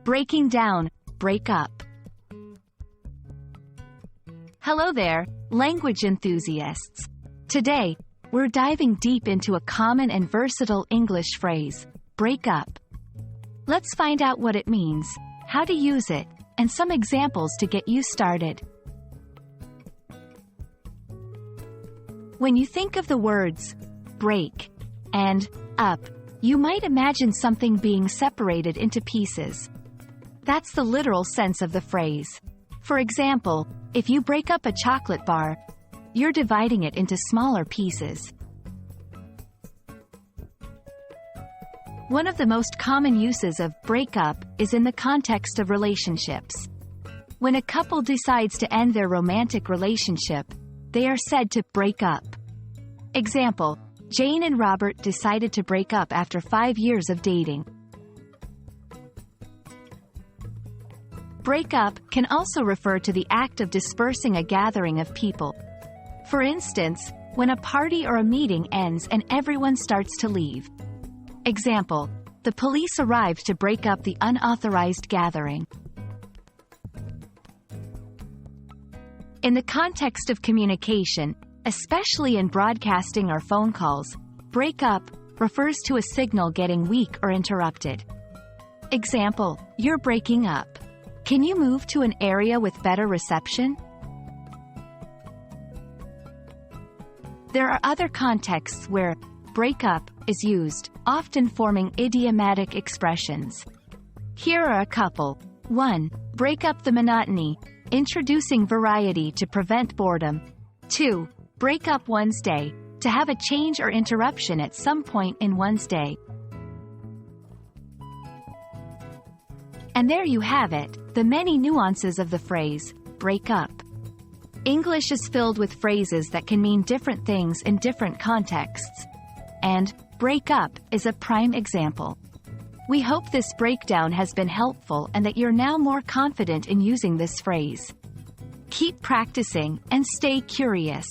breaking down, break up. Hello there, language enthusiasts. Today, we're diving deep into a common and versatile English phrase, break up. Let's find out what it means, how to use it, and some examples to get you started. When you think of the words break and up, you might imagine something being separated into pieces. That's the literal sense of the phrase. For example, if you break up a chocolate bar, you're dividing it into smaller pieces. One of the most common uses of break up is in the context of relationships. When a couple decides to end their romantic relationship, they are said to break up. Example, Jane and Robert decided to break up after 5 years of dating. Break up can also refer to the act of dispersing a gathering of people. For instance, when a party or a meeting ends and everyone starts to leave. Example, the police arrived to break up the unauthorized gathering. In the context of communication, especially in broadcasting or phone calls, break up refers to a signal getting weak or interrupted. Example, you're breaking up. Can you move to an area with better reception? There are other contexts where break up is used, often forming idiomatic expressions. Here are a couple. 1. Break up the monotony, introducing variety to prevent boredom. 2. Break up one's day, to have a change or interruption at some point in one's day. And there you have it, the many nuances of the phrase, break up. English is filled with phrases that can mean different things in different contexts. And break up is a prime example. We hope this breakdown has been helpful and that you're now more confident in using this phrase. Keep practicing and stay curious.